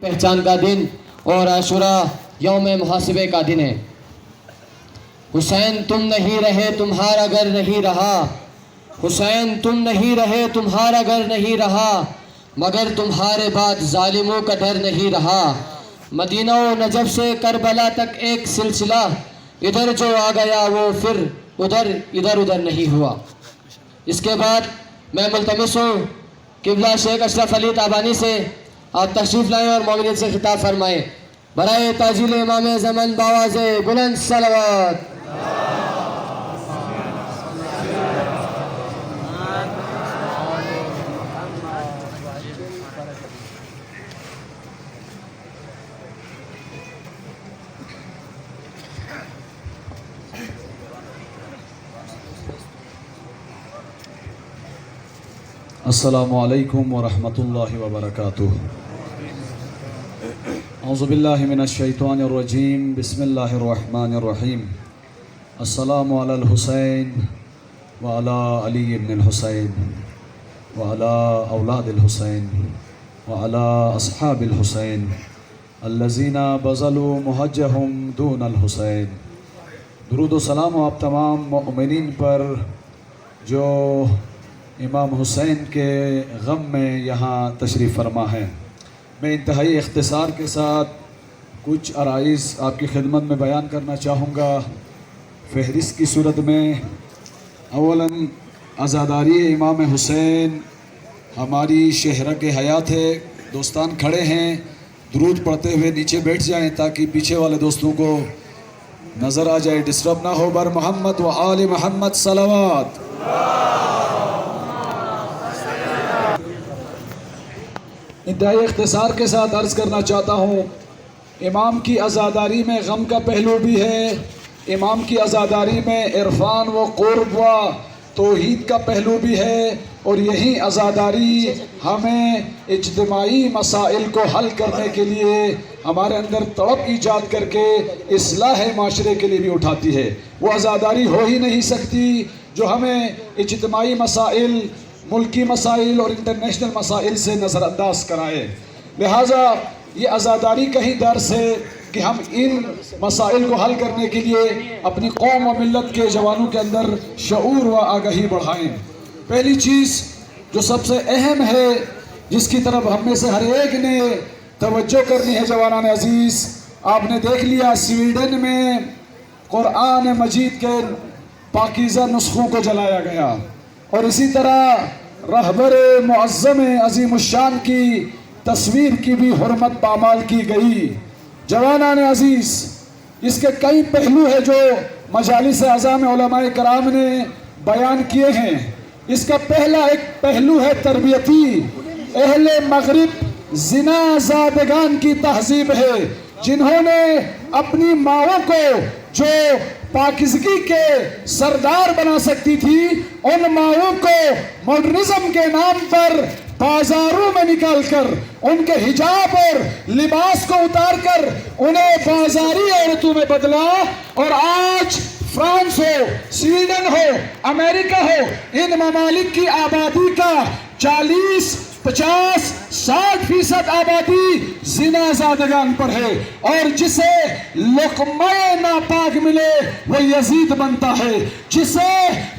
پہچان کا دن اور عاشوراء یوم محاسبے کا دن ہے۔ حسین تم نہیں رہے تمہارا گھر نہیں رہا، حسین تم نہیں رہے تمہارا گھر نہیں رہا، مگر تمہارے بعد ظالموں کا ڈر نہیں رہا۔ مدینہ و نجف سے کربلا تک ایک سلسلہ، ادھر جو آ گیا وہ پھر ادھر نہیں ہوا۔ اس کے بعد میں ملتمس ہوں قبلہ شیخ اشرف علی تابانی سے آپ تشریف لائیں اور مومنین سے خطاب فرمائیں۔ برائے تاجیل امام زمان باواز بلند صلوات۔ السلام علیکم ورحمۃ اللہ وبرکاتہ۔ اعوذ باللہ من الشیطان الرجیم، بسم اللہ الرحمن الرحیم۔ السلام علی الحسین وعلی علی بن الحسین وعلی اولاد الحسین وعلی اصحاب الحسین الذین بذلوا مہجہم دون الحسین۔ درود و سلام آپ تمام مؤمنین پر جو امام حسین کے غم میں یہاں تشریف فرما ہے۔ میں انتہائی اختصار کے ساتھ کچھ عرائض آپ کی خدمت میں بیان کرنا چاہوں گا فہرست کی صورت میں۔ اولاً عزاداری امام حسین ہماری شہرک حیات ہے۔ دوستان کھڑے ہیں، درود پڑھتے ہوئے نیچے بیٹھ جائیں تاکہ پیچھے والے دوستوں کو نظر آ جائے، ڈسٹرب نہ ہو۔ بر محمد و آل محمد صلوات۔ انتہائی اختصار کے ساتھ عرض کرنا چاہتا ہوں، امام کی عزاداری میں غم کا پہلو بھی ہے، امام کی عزاداری میں عرفان و قرب و توحید کا پہلو بھی ہے، اور یہی عزاداری ہمیں اجتماعی مسائل کو حل کرنے کے لیے ہمارے اندر تڑپ ایجاد کر کے اصلاح معاشرے کے لیے بھی اٹھاتی ہے۔ وہ عزاداری ہو ہی نہیں سکتی جو ہمیں اجتماعی مسائل، ملکی مسائل اور انٹرنیشنل مسائل سے نظر انداز کرائے۔ لہٰذا یہ عزاداری کا ہی درس ہے کہ ہم ان مسائل کو حل کرنے کے لیے اپنی قوم و ملت کے جوانوں کے اندر شعور و آگہی بڑھائیں۔ پہلی چیز جو سب سے اہم ہے، جس کی طرف ہم میں سے ہر ایک نے توجہ کرنی ہے جوانان عزیز، آپ نے دیکھ لیا سویڈن میں قرآن مجید کے پاکیزہ نسخوں کو جلایا گیا، اور اسی طرح رہبر معظم عظیم الشان کی تصویر کی بھی حرمت پامال کی گئی۔ جوانان عزیز، اس کے کئی پہلو ہیں جو مجالس اعظام علماء کرام نے بیان کیے ہیں۔ اس کا پہلا ایک پہلو ہے تربیتی۔ اہل مغرب زنا زادگان کی تہذیب ہے، جنہوں نے اپنی ماؤں کو جو پاکیزگی کے سردار بنا سکتی تھی، ان ماؤں کو ماڈرنزم کے نام پر بازاروں میں نکال کر ان کے حجاب اور لباس کو اتار کر انہیں بازاری عورتوں میں بدلا، اور آج فرانس ہو، سویڈن ہو، امریکہ ہو، ان ممالک کی آبادی کا 40، 50، 60% آبادی زنا زادگان پر ہے، اور جسے لقمہ ناپاک ملے وہ یزید بنتا ہے، جسے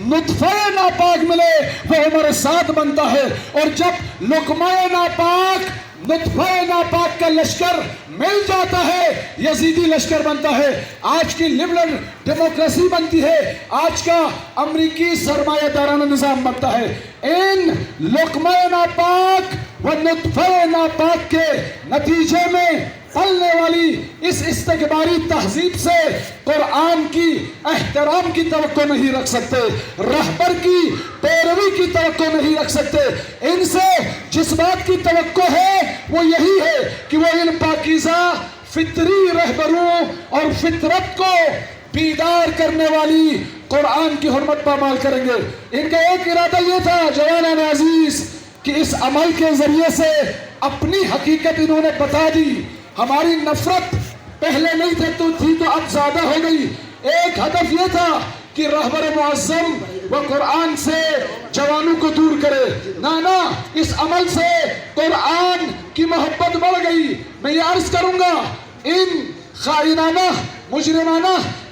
نطفہ ناپاک ملے وہ عمر سعد بنتا ہے، اور جب لقمہ ناپاک نطفہ ناپاک کا لشکر مل جاتا ہے یزیدی لشکر بنتا ہے۔ آج کی لبرل ڈیموکریسی بنتی ہے، آج کا امریکی سرمایہ دارانہ نظام بنتا ہے۔ ان لقمہ ناپاک و نطفہ ناپاک کے نتیجے میں پلنے والی اس استکباری تہذیب سے قرآن کی احترام کی توقع نہیں رکھ سکتے، رہبر کی پیروی کی توقع نہیں رکھ سکتے۔ ان سے جس بات کی توقع ہے وہ یہی ہے کہ وہ ان پاکیزہ فطری رہبروں اور فطرت کو بیدار کرنے والی قرآن کی حرمت پامال کریں گے۔ ان کا ایک ارادہ یہ تھا جوانان عزیز کہ اس عمل کے ذریعے سے اپنی حقیقت انہوں نے بتا دی۔ ہماری نفرت پہلے نہیں تھی تو اب زیادہ ہو گئی۔ ایک ہدف یہ تھا کہ رہبر معظم وہ قرآن سے جوانوں کو دور کرے۔ نانا اس عمل سے قرآن کی محبت بڑھ گئی۔ میں یہ عرض کروں گا ان خائنانہ مجرمانہ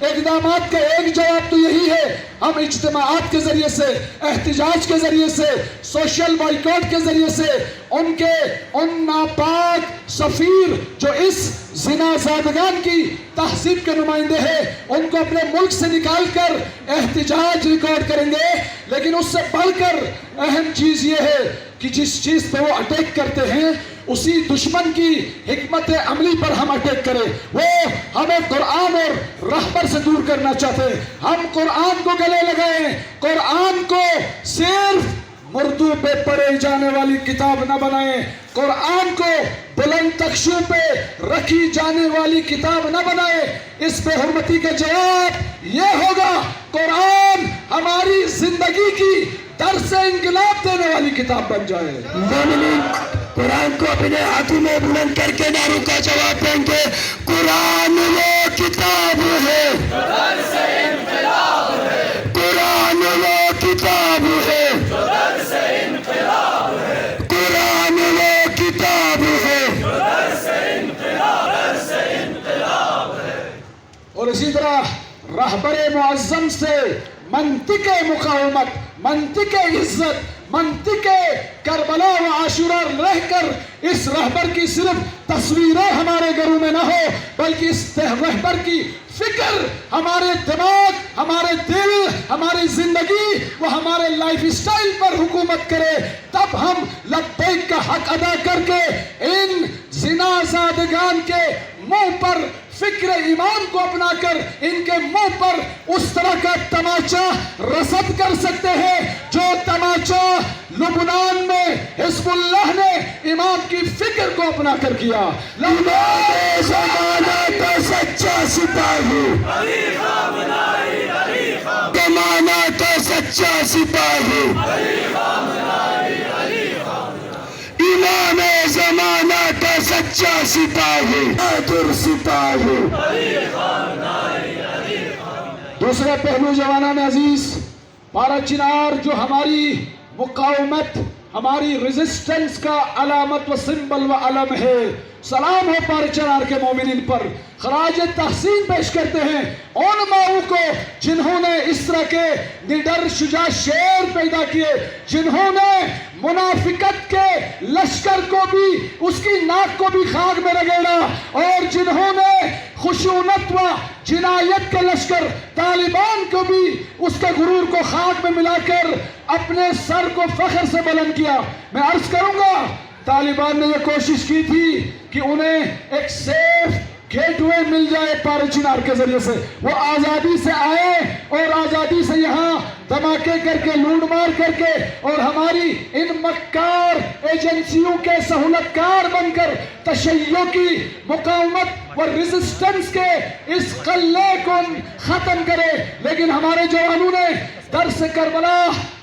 اقدامات کا ایک جواب تو یہی ہے، ہم اجتماعات کے ذریعے سے، احتجاج کے ذریعے سے، سوشل بائیکاٹ کے ذریعے سے ان ناپاک سفیر جو اس زنا زادگان کی تہذیب کے نمائندے ہیں ان کو اپنے ملک سے نکال کر احتجاج ریکارڈ کریں گے۔ لیکن اس سے بڑھ کر اہم چیز یہ ہے کہ جس چیز پہ وہ اٹیک کرتے ہیں اسی دشمن کی حکمت عملی پر ہم اٹیک کریں۔ وہ ہمیں قرآن اور رہبر سے دور کرنا چاہتے ہیں۔ ہم قرآن کو گلے لگائیں، قرآن کو صرف اردو پہ پڑھے جانے والی کتاب نہ بنائیں، قرآن کو بلند تخشوں پہ رکھی جانے والی کتاب نہ بنائیں۔ اس بے حرمتی کا جواب یہ ہوگا قرآن ہماری زندگی کی درس انقلاب دینے والی کتاب بن جائے۔ مومنین قرآن کو اپنے ہاتھوں میں بلند کر کے نعروں کا جواب دیں گے، قرآن وہ کتاب ہے، قرآن وہ کتاب ہے، قرآن وہ کتاب ہے۔ اور اسی طرح رہبر معظم سے منطق مقاومت، منطق عزت، منطق کربلا و عاشورہ رہ کر اس رہبر کی صرف تصویریں ہمارے گھروں میں نہ ہو بلکہ اس رہبر کی فکر ہمارے دماغ، ہمارے دل، ہماری زندگی وہ ہمارے لائف اسٹائل پر حکومت کرے، تب ہم لبیک کا حق ادا کر کے ان زنا زادگان کے منہ پر فکر ایمان کو اپنا کر ان کے منہ پر اس طرح کا تماچا رسد کر سکتے ہیں جو تماچا لبنان میں حزب اللہ نے امام کی فکر کو اپنا کر کیا۔ امام زمانہ کا سچا سپاہی، زمانہ کا سچا سپاہی، امام زمانہ کا سچا سپاہی، بہادر سپاہی۔ دوسرا پہلو جوانان عزیز، پارا چنار جو ہماری مقاومت، ہماری ریزسٹنس کا علامت و سمبل و علم ہے، سلام ہو پارا چنار کے مومنین پر، خراج تحسین پیش کرتے ہیں ان ماؤں کو جنہوں نے اس طرح کے نڈر شجاع شیر پیدا کیے، جنہوں نے منافقت کے لشکر کو بھی، اس کی ناک کو بھی خاک میں رگڑا، اور جنہوں نے خشونت و جنایت کے لشکر طالبان کو بھی اس کے غرور کو خاک میں ملا کر اپنے سر کو فخر سے بلند کیا۔ میں عرض کروں گا طالبان نے یہ کوشش کی تھی کہ انہیں ایک سیف گیٹ وے مل جائے پارا چنار کے ذریعے سے، وہ آزادی سے آئے اور آزادی سے یہاں دھماکے کر کے، لوٹ مار کر کے، اور ہماری ان مکار ایجنسیوں کے سہولتکار بن کر تشیع کی مقاومت و ریزسٹنس کے اس قلعے کو ختم کرے۔ لیکن ہمارے جوانوں نے درس کربلا،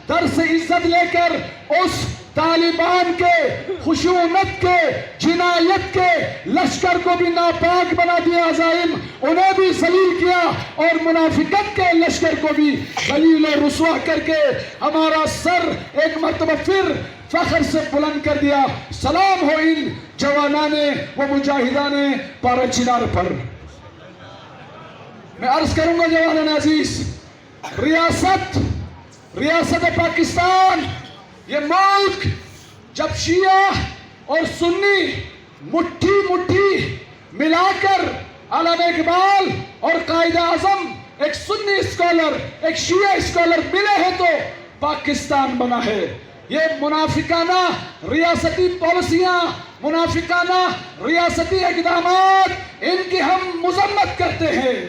درس عزت لے کر اس طالبان کے خشونت کے، جنایت کے لشکر کو بھی ناپاک بنا دیا، عزائم انہیں بھی ذلیل کیا، اور منافقت کے لشکر کو بھی ذلیل و رسوا کر کے ہمارا سر ایک مرتبہ پھر فخر سے بلند کر دیا۔ سلام ہو ان جوانان و مجاہدان پارا چنار پر۔ میں عرض کروں گا جوانان عزیز، ریاست پاکستان، یہ ملک جب شیعہ اور سنی مٹھی مٹھی ملا کر علامہ اقبال اور قائد اعظم ایک سنی اسکالر، ایک شیعہ اسکالر ملے ہیں تو پاکستان بنا ہے۔ یہ منافقانہ ریاستی پالیسیاں، منافقانہ ریاستی اقدامات، ان کی ہم مذمت کرتے ہیں،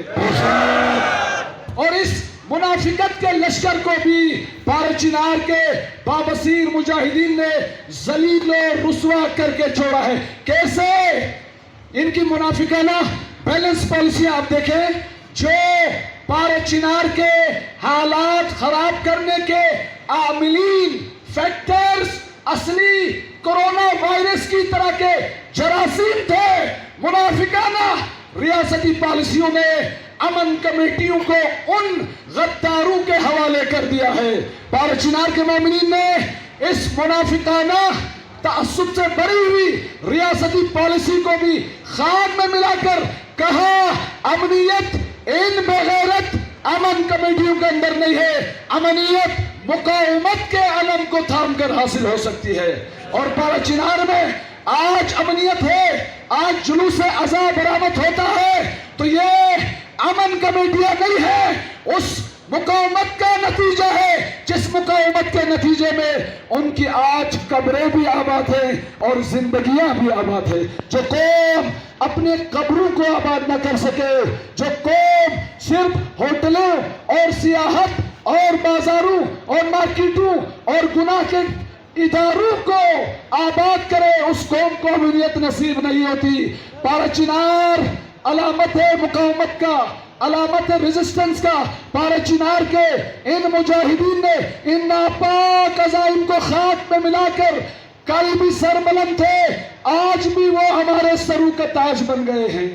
اور اس منافقت کے لشکر کو بھی پارا چنار کے بابصیر مجاہدین نے ذلیل و رسوا کر کے چھوڑا ہے۔ کیسے؟ ان کی منافقانہ بیلنس پالیسیاں آپ دیکھیں، جو پارا چنار کے حالات خراب کرنے کے عاملین، فیکٹرز، اصلی کرونا وائرس کی طرح کے جراثیم تھے، منافقانہ ریاستی پالیسیوں نے امن کمیٹیوں کو ان غداروں کے حوالے کر دیا ہے۔ پارا چنار کے مومنین نے اس منافقانہ تعصب سے بری ہوئی ریاست ریاستی پالیسی کو بھی خاک میں ملا کر کہا امنیت ان بغیرت امن کمیٹیوں کے اندر نہیں ہے، امنیت مقاومت کے علم کو تھام کر حاصل ہو سکتی ہے۔ اور پارا چنار میں آج امنیت ہے، آج جلوس عزا برآمد ہوتا ہے تو یہ امن کمیٹیاں نہیں ہے، اس مقاومت کا نتیجہ ہے جس مقاومت کے نتیجے میں ان کی آج قبریں بھی آباد ہیں اور زندگیاں بھی آباد ہیں۔ جو قوم اپنے قبروں کو آباد نہ کر سکے، جو قوم صرف ہوٹلوں اور سیاحت اور بازاروں اور مارکیٹوں اور گناہ کے اداروں کو آباد کرے، اس قوم کو امنیت نصیب نہیں ہوتی۔ پارا چنار علامت ہے مقاومت کا، علامت ریزسٹنس کا۔ پارا چنار کے ان مجاہدین نے ان ناپاک عزائم کو خاک میں ملا کر کل بھی سربلند تھے، آج بھی وہ ہمارے سروں کا تاج بن گئے ہیں۔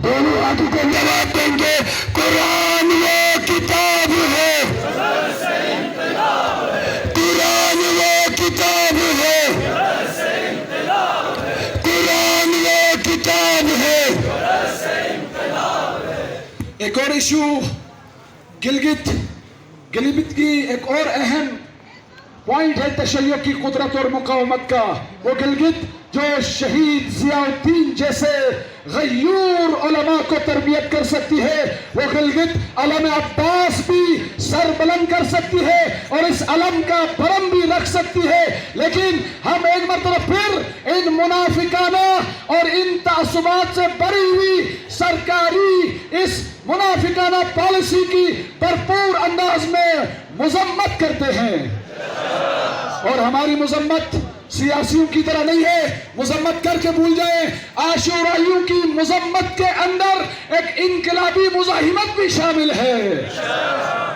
دونوں ہاتھوں کو جواب دیں گے، قرآن وہ کتاب ہے، قرآن وہ کتاب ہے، قرآن وہ کتاب ہے۔ ایک اور ایشو گلگت کی ایک اور اہم پوائنٹ ہے تشیع کی قدرت اور مقاومت کا۔ وہ گلگت جو شہید ضیاء الدین جیسے غیور علماء کو تربیت کر سکتی ہے، وہ گلگت علم عباس بھی سر بلند کر سکتی ہے اور اس علم کا برم بھی رکھ سکتی ہے۔ لیکن ہم ایک مرتبہ پھر ان منافقانہ اور ان تعصبات سے بری ہوئی سرکاری اس منافقانہ پالیسی کی بھرپور انداز میں مذمت کرتے ہیں، اور ہماری مذمت سیاسیوں کی طرح نہیں ہے مذمت کر کے بھول جائیں۔ عاشورائیوں کی مذمت کے اندر ایک انقلابی مزاحمت بھی شامل ہے۔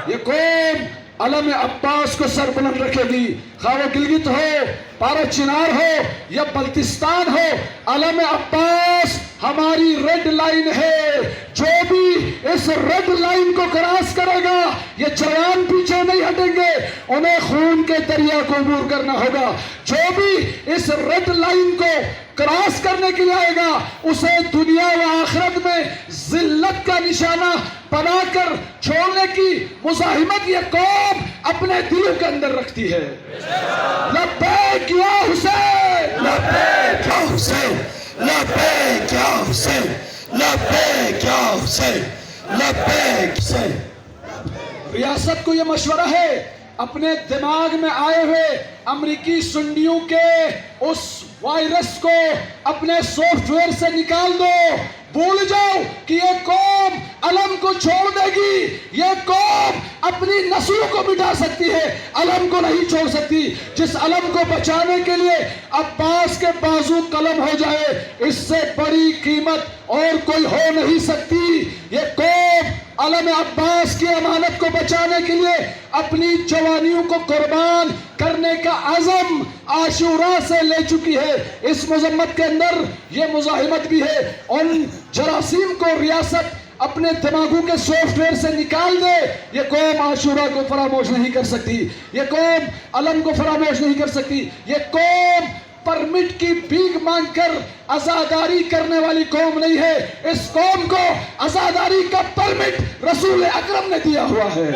یہ قوم علم عباس کو سر بلند رکھے گی، خواہ وہ گلگت ہو، پارا چنار ہو یا بلتستان ہو۔ علم عباس ہماری ریڈ لائن ہے، جو بھی اس ریڈ لائن کو کراس کرے گا یہ جوان پیچھے نہیں ہٹیں گے، انہیں خون کے دریا کو عبور کرنا ہوگا۔ جو بھی اس ریڈ لائن کو کراس کرنے کے لیے آئے گا اسے دنیا و آخرت میں ذلت کا نشانہ بنا کر چھوڑنے کی مزاحمت یہ قوم اپنے دلوں کے اندر رکھتی ہے۔ لبیک یا حسین، لبیک یا حسین، لبیک یا حسین، لبیک یا حسین، لبیک حسین۔ ریاست کو یہ مشورہ ہے اپنے دماغ میں آئے ہوئے امریکی سنڈیوں کے اس وائرس کو اپنے سافٹ ویئر سے نکال دو، بھول جاؤ کہ یہ قوم علم کو چھوڑ دے گی، یہ قوم اپنی نسلوں کو مٹا سکتی ہے، علم کو نہیں چھوڑ سکتی۔ جس علم کو بچانے کے لیے عباس کے بازو قلم ہو جائے، اس سے بڑی قیمت اور کوئی ہو نہیں سکتی۔ یہ قوم علم عباس کی امانت کو بچانے کے لیے اپنی جوانیوں کو قربان کرنے کا عزم عاشورہ سے لے چکی ہے۔ اس مذمت کے اندر یہ مزاحمت بھی ہے۔ ان جراثیم کو ریاست اپنے دماغوں کے سافٹ ویئر سے نکال دے، یہ قوم عاشورہ کو فراموش نہیں کر سکتی، یہ قوم علم کو فراموش نہیں کر سکتی۔ یہ قوم پرمٹ کی بھیک مانگ کر عزاداری کرنے والی قوم نہیں ہے، اس قوم کو عزاداری کا پرمٹ رسول اکرم نے دیا ہوا ہے،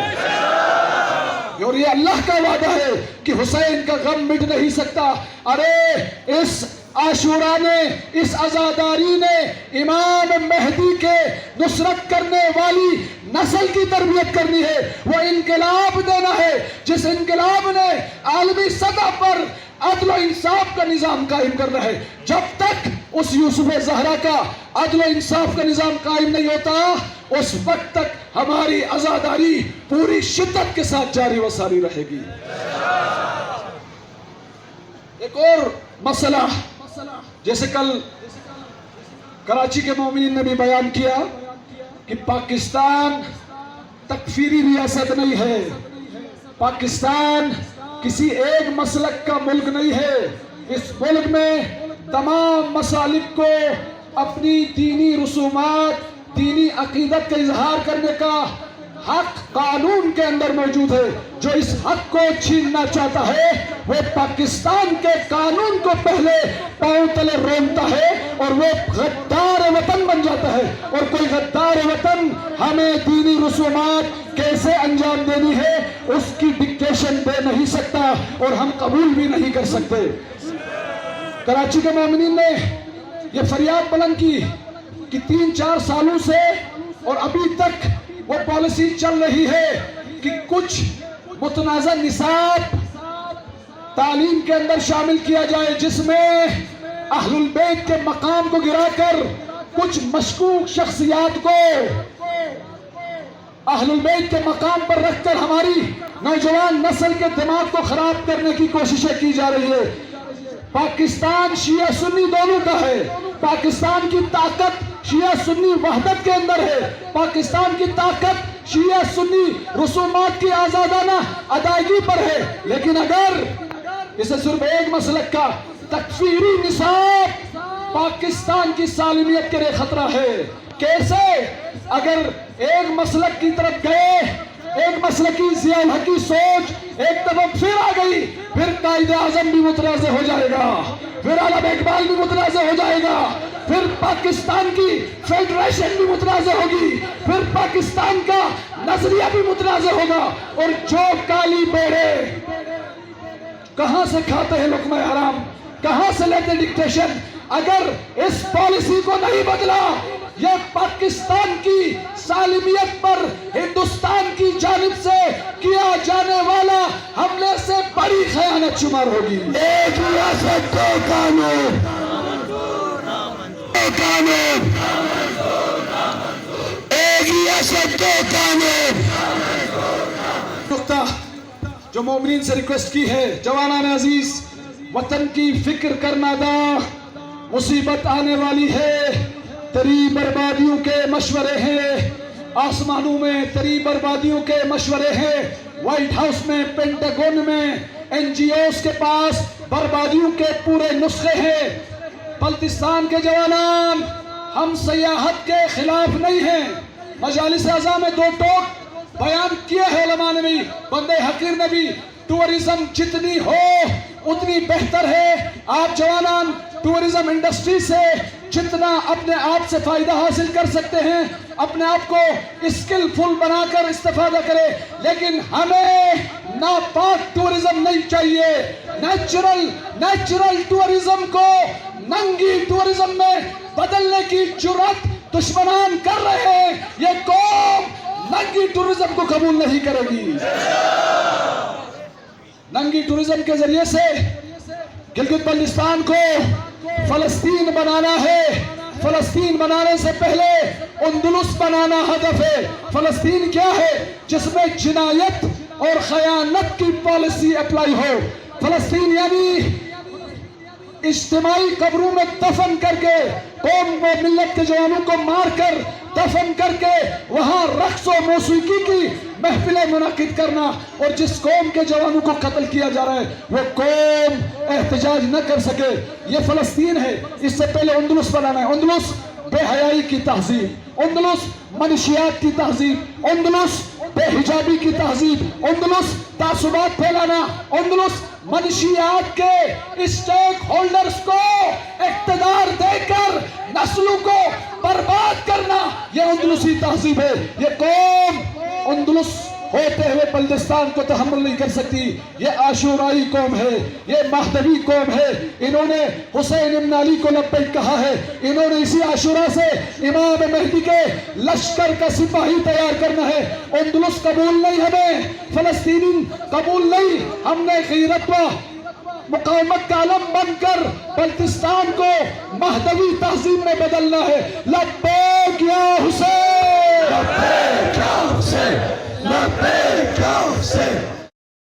اور یہ اللہ کا وعدہ ہے کہ حسین کا غم مٹ نہیں سکتا۔ ارے اس عاشورہ نے، اس عزاداری نے امام مہدی کے نصرت کرنے والی نسل کی تربیت کرنی ہے، وہ انقلاب دینا ہے جس انقلاب نے عالمی سطح پر عدل و انصاف کا نظام قائم کرنا ہے۔ جب تک اس یوسف زہرا کا عدل و انصاف کا نظام قائم نہیں ہوتا، اس وقت تک ہماری عزاداری پوری شدت کے ساتھ جاری و ساری رہے گی۔ ایک اور مسئلہ جیسے کل کراچی کے مومنین نے بھی بیان کیا کہ پاکستان تکفیری ریاست نہیں ہے، پاکستان کسی ایک مسلک کا ملک نہیں ہے، اس ملک میں تمام مسالک کو اپنی دینی رسومات، دینی عقیدت کا اظہار کرنے کا حق قانون کے اندر موجود ہے. جو اس حق کو چھیننا چاہتا ہے وہ پاکستان کے قانون کو پہلے پاؤں تلے رونتا ہے اور وہ غدار وطن بن جاتا ہے. اور کوئی غدار وطن ہمیں دینی رسومات کیسے انجام دینی ہے اس کی ڈکٹیشن دے نہیں سکتا اور ہم قبول بھی نہیں کر سکتے. کراچی کے مومنین نے یہ فریاد بلند کی کہ 3-4 سالوں سے اور ابھی تک وہ پالیسی چل رہی ہے کہ کچھ متنازع نصاب تعلیم کے اندر شامل کیا جائے جس میں اہل البیت کے مقام کو گرا کر کچھ مشکوک شخصیات کو اہل البیت کے مقام پر رکھ کر ہماری نوجوان نسل کے دماغ کو خراب کرنے کی کوششیں کی جا رہی ہے. پاکستان شیعہ سنی دونوں کا ہے. پاکستان کی طاقت شیعہ سنی وحدت کے اندر ہے. پاکستان کی طاقت شیعہ سنی رسومات کی آزادانہ ادائیگی پر ہے. لیکن اگر اسے صرف ایک مسلک کا تکفیری نصاب پاکستان کی سالمیت کے لیے خطرہ ہے. کیسے؟ اگر ایک مسلک کی طرف گئے، ایک مسلکی ضیاء الحق کی سوچ ایک طرف پھر آ گئی، پھر قائد اعظم بھی متنازع ہو جائے گا، پھر علامہ اقبال بھی متنازع ہو جائے گا، پھر پاکستان کی فیڈریشن بھی متنازع ہوگی، پھر پاکستان کا نظریہ بھی متنازع ہوگا. اور جو کالی بیڑے کہاں سے کھاتے ہیں لقمہ حرام، کہاں سے لیتے ڈکٹیشن، اگر اس پالیسی کو نہیں بدلا یہ پاکستان کی سالمیت پر ہندوستان کی جانب سے کیا جانے والا حملے سے بڑی خیانت شمار ہوگی. ایک ریاست کو قانون، قانون، ایک ریاست کو قانون. نقطہ جو مومنین سے ریکویسٹ کی ہے، جوانان عزیز، وطن کی فکر کرنا دا، مصیبت آنے والی ہے. تری بربادیوں کے مشورے ہیں، آسمانوں میں تری بربادیوں کے مشورے ہیں، وائٹ ہاؤس میں، پینٹاگون میں، این جی اوز کے پاس بربادیوں کے پورے نسخے ہیں. بلتستان کے جوانان، ہم سیاحت کے خلاف نہیں ہیں. مجالس اعضاء میں 2 ٹوک بیان کیا ہے علماء نے بھی، بندے حقیر نے بھی. ٹورزم جتنی ہو اتنی بہتر ہے. آپ جوانان ٹورزم انڈسٹری سے جتنا اپنے آپ سے فائدہ حاصل کر سکتے ہیں اپنے آپ کو اسکلفل بنا کر استفادہ کرے. لیکن ہمیں ناپاک ٹورزم نہیں چاہیے. نیچرل ٹورزم کو ننگی ٹورزم میں بدلنے کی جرات دشمنان کر رہے ہیں. یہ قوم ننگی ٹورزم کو قبول نہیں کرے گی. ننگی ٹورزم کے ذریعے سے گلگت بلتستان کو فلسطین بنانا ہے. فلسطین بنانے سے پہلے اندلس بنانا ہدف ہے. فلسطین کیا ہے؟ جس میں جنایت اور خیانت کی پالیسی اپلائی ہو. فلسطین یعنی اجتماعی قبروں میں دفن کر کے، قوم و ملت کے جوانوں کو مار کر دفن کر کے وہاں رقص و موسیقی کی محفلیں منعقد کرنا. اور جس قوم کے جوانوں کو قتل کیا جا رہا ہے وہ قوم احتجاج نہ کر سکے. یہ فلسطین ہے. اس سے پہلے اندلس بنانا ہے. اندلس بے حیائی کی تہذیب، اندلس منشیات کی تہذیب، اندلس بے حجابی کی تہذیب، اندلس تعصبات پھیلانا، اندلس منشیات کے اسٹیک ہولڈرز کو اقتدار دے کر نسلوں کو برباد کرنا، یہ اندلسی تہذیب ہے. یہ قوم اندلس ہوتے ہوئے بلتستان کو تحمل نہیں کر سکتی. یہ عاشورائی قوم ہے، یہ مہدوی قوم ہے. انہوں نے حسین ابن علی کو لبیک کہا ہے. انہوں نے اسی عاشورہ سے امام مہدی کے لشکر کا سپاہی تیار کرنا ہے. اندلس قبول نہیں، ہمیں فلسطین قبول نہیں. ہم نے غیرت و مقاومت کا علم بن کر بلتستان کو مہدوی تہذیب میں بدلنا ہے. لبیک یا حسین، لبیک یا حسین، لبیک یا حسین.